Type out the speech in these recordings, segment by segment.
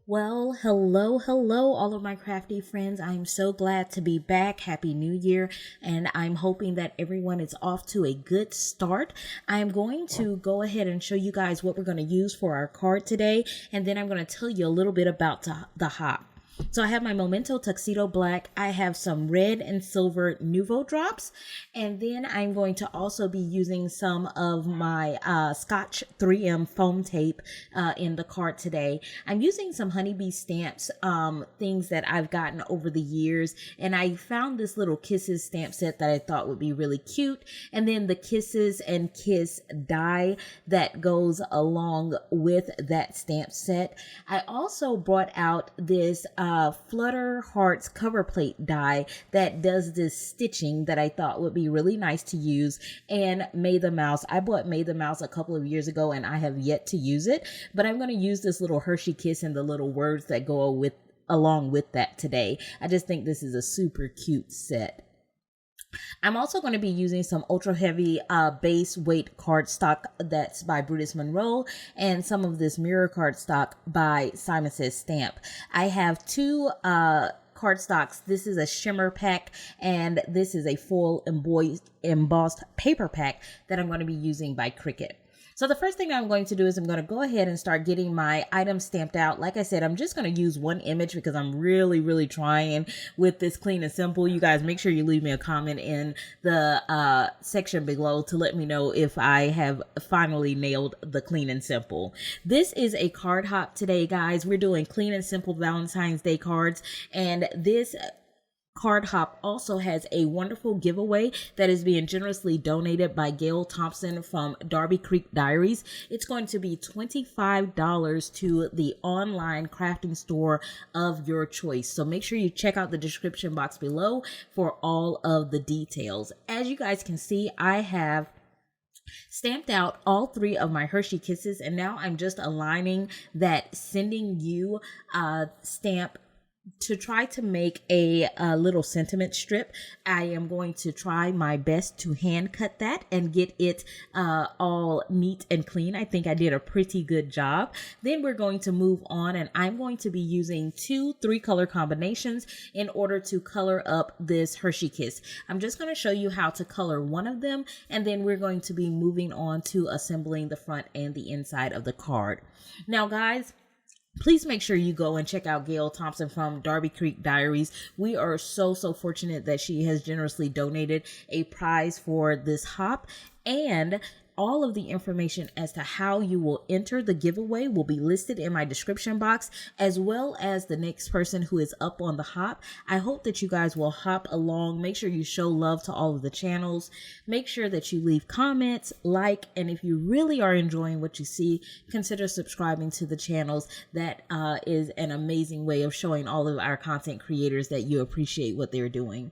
Well, hello, all of my crafty friends. I'm so glad to be back. Happy New Year. And I'm hoping that everyone is off to a good start. I'm going to go ahead and show you guys what we're going to use for our card today. And then I'm going to tell you a little bit about the hop. So I have my Memento Tuxedo Black. I have some red and silver Nuvo drops. And then I'm going to also be using some of my Scotch 3M foam tape in the card today. I'm using some honeybee stamps, things that I've gotten over the years. And I found this little Kisses stamp set that I thought would be really cute. And then the Kisses and Kiss die that goes along with that stamp set. I also brought out this Flutter Hearts cover plate die that does this stitching that I thought would be really nice to use. And May the Mouse. I bought May the Mouse a couple of years ago and I have yet to use it, but I'm going to use this little Hershey Kiss and the little words that go along with that today. I just think this is a super cute set. I'm also going to be using some ultra heavy base weight cardstock that's by Brutus Monroe and some of this mirror cardstock by Simon Says Stamp. I have two cardstocks. This is a shimmer pack and this is a full embossed paper pack that I'm going to be using by Cricut. So the first thing I'm going to do is I'm going to go ahead and start getting my items stamped out. Like I said, I'm just going to use one image because I'm really trying with this clean and simple. You guys make sure you leave me a comment in the section below to let me know if I have finally nailed the clean and simple. This is a card hop today, guys. We're doing clean and simple Valentine's Day cards, and this card hop also has a wonderful giveaway that is being generously donated by Gale Thompson from Darby Creek Diaries. It's going to be $25 to the online crafting store of your choice. So make sure you check out the description box below for all of the details. As you guys can see, I have stamped out all three of my Hershey Kisses, and now I'm just aligning that sending you stamp to try to make a little sentiment strip. I am going to try my best to hand cut that and get it all neat and clean. I think I did a pretty good job. Then we're going to move on, and I'm going to be using 2 3-color combinations in order to color up this Hershey Kiss. I'm just going to show you how to color one of them, and then we're going to be moving on to assembling the front and the inside of the card. Now, guys, please make sure you go and check out Gale Thompson from Darby Creek Diaries. We are so fortunate that she has generously donated a prize for this hop, and all of the information as to how you will enter the giveaway will be listed in my description box, as well as the next person who is up on the hop. I hope that you guys will hop along. Make sure you show love to all of the channels. Make sure that you leave comments, like, and if you really are enjoying what you see, consider subscribing to the channels. That is an amazing way of showing all of our content creators that you appreciate what they're doing.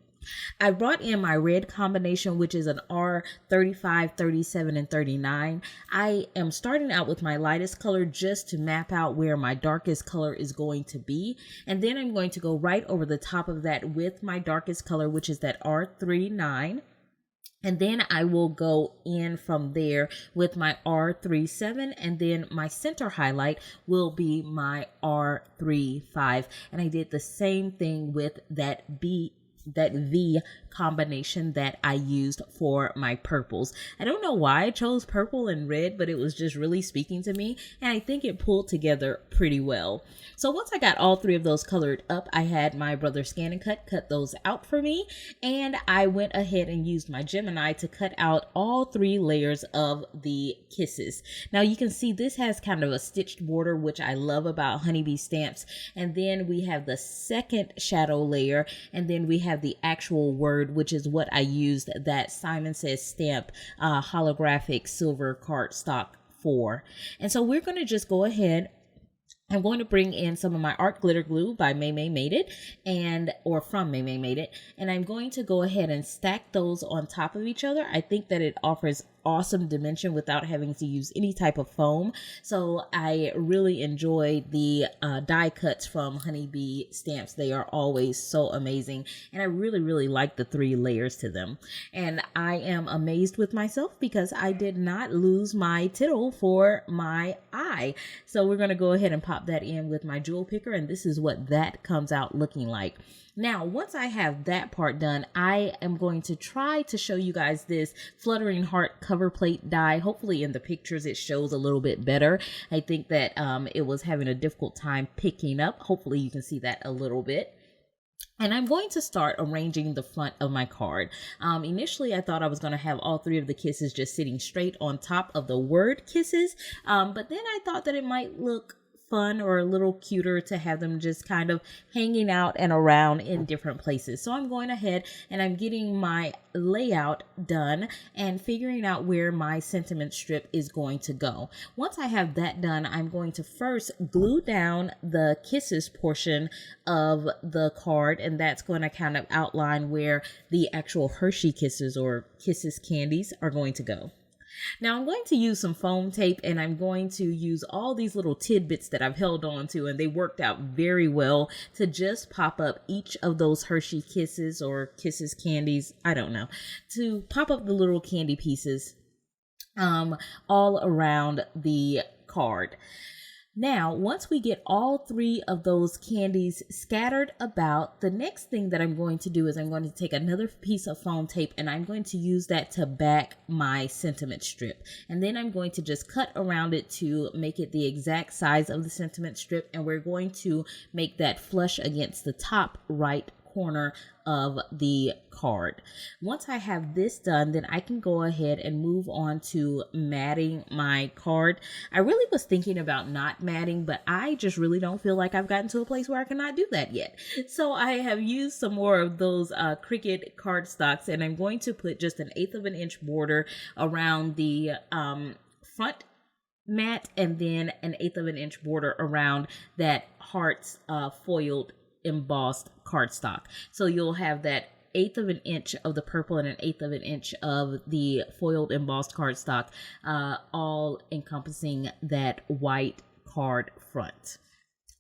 I brought in my red combination, which is an R35, 37, and 39. I am starting out with my lightest color just to map out where my darkest color is going to be. And then I'm going to go right over the top of that with my darkest color, which is that R39. And then I will go in from there with my R37, and then my center highlight will be my R35. And I did the same thing with that V combination that I used for my purples. I don't know why I chose purple and red, but it was just really speaking to me, and I think it pulled together pretty well. So once I got all three of those colored up, I had my brother Scan and cut those out for me, and I went ahead and used my Gemini to cut out all 3 layers of the kisses. Now you can see this has kind of a stitched border, which I love about honeybee stamps, and then we have the second shadow layer, and then we have the actual word, which is what I used that Simon Says Stamp holographic silver cardstock for. And so we're going to just go ahead I'm going to bring in some of my art glitter glue by May Made It or from May Made It. And I'm going to go ahead and stack those on top of each other. I think that it offers awesome dimension without having to use any type of foam. So I really enjoy the die cuts from Honeybee stamps. They are always so amazing. And I really like the 3 layers to them. And I am amazed with myself because I did not lose my tittle for my eye. So we're going to go ahead and pop that in with my jewel picker. And this is what that comes out looking like. Now, once I have that part done, I am going to try to show you guys this Fluttering Heart cover plate die. Hopefully in the pictures it shows a little bit better. I think that it was having a difficult time picking up. Hopefully you can see that a little bit. And I'm going to start arranging the front of my card. Initially, I thought I was going to have all 3 of the kisses just sitting straight on top of the word kisses. But then I thought that it might look fun or a little cuter to have them just kind of hanging out and around in different places. So I'm going ahead and I'm getting my layout done and figuring out where my sentiment strip is going to go. Once I have that done, I'm going to first glue down the kisses portion of the card, and that's going to kind of outline where the actual Hershey Kisses or Kisses candies are going to go. Now I'm going to use some foam tape, and I'm going to use all these little tidbits that I've held on to, and they worked out very well to just pop up each of those Hershey Kisses or Kisses candies, I don't know, to pop up the little candy pieces all around the card. Now, once we get all 3 of those candies scattered about, the next thing that I'm going to do is I'm going to take another piece of foam tape and I'm going to use that to back my sentiment strip. And then I'm going to just cut around it to make it the exact size of the sentiment strip. And we're going to make that flush against the top right corner of the card. Once I have this done, then I can go ahead and move on to matting my card. I really was thinking about not matting, but I just really don't feel like I've gotten to a place where I cannot do that yet. So I have used some more of those Cricut cardstocks, and I'm going to put just 1/8 of an inch border around the front mat, and then 1/8 of an inch border around that heart's foiled embossed cardstock. So you'll have that 1/8 of an inch of the purple and 1/8 of an inch of the foiled embossed cardstock, all encompassing that white card front.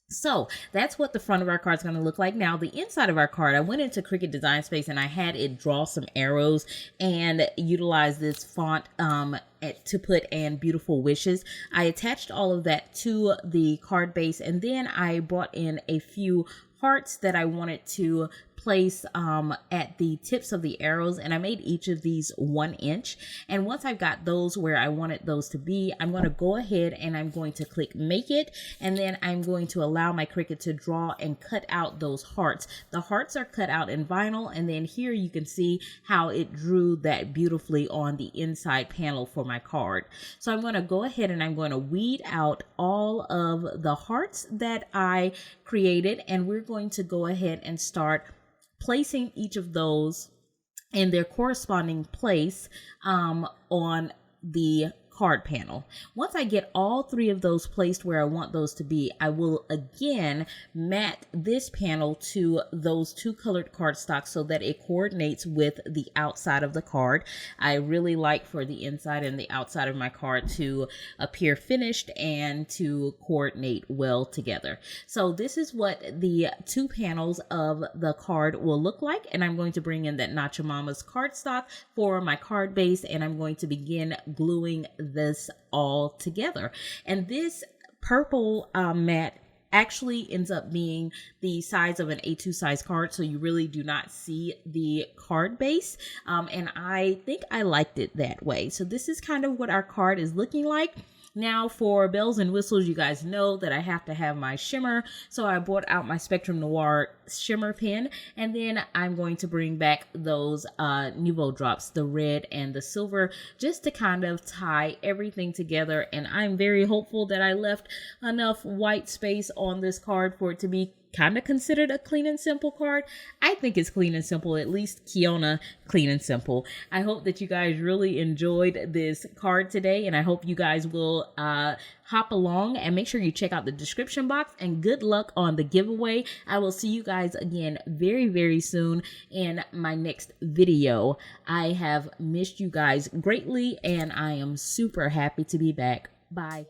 So that's what the front of our card is going to look like. Now, the inside of our card, I went into Cricut Design Space and I had it draw some arrows and utilize this font to put in beautiful wishes. I attached all of that to the card base, and then I brought in a few hearts that I wanted to place at the tips of the arrows, and I made each of these 1 inch. And once I've got those where I wanted those to be, I'm going to go ahead and I'm going to click make it, and then I'm going to allow my Cricut to draw and cut out those hearts. The hearts are cut out in vinyl, and then here you can see how it drew that beautifully on the inside panel for my card. So I'm going to go ahead and I'm going to weed out all of the hearts that I created, and we're going to go ahead and start placing each of those in their corresponding place on the card panel. Once I get all 3 of those placed where I want those to be, I will again mat this panel to those 2 colored cardstocks so that it coordinates with the outside of the card. I really like for the inside and the outside of my card to appear finished and to coordinate well together. So this is what the 2 panels of the card will look like, and I'm going to bring in that Nacho Mama's cardstock for my card base, and I'm going to begin gluing this all together. And this purple mat actually ends up being the size of an A2 size card, so you really do not see the card base, and I think I liked it that way. So this is kind of what our card is looking like. Now for bells and whistles, you guys know that I have to have my shimmer, so I brought out my Spectrum Noir shimmer pen, and then I'm going to bring back those Nouveau drops, the red and the silver, just to kind of tie everything together. And I'm very hopeful that I left enough white space on this card for it to be kind of considered a clean and simple card. I think it's clean and simple, at least Kiona, clean and simple. I hope that you guys really enjoyed this card today, and I hope you guys will hop along and make sure you check out the description box, and good luck on the giveaway. I will see you guys again very, very soon in my next video. I have missed you guys greatly, and I am super happy to be back. Bye.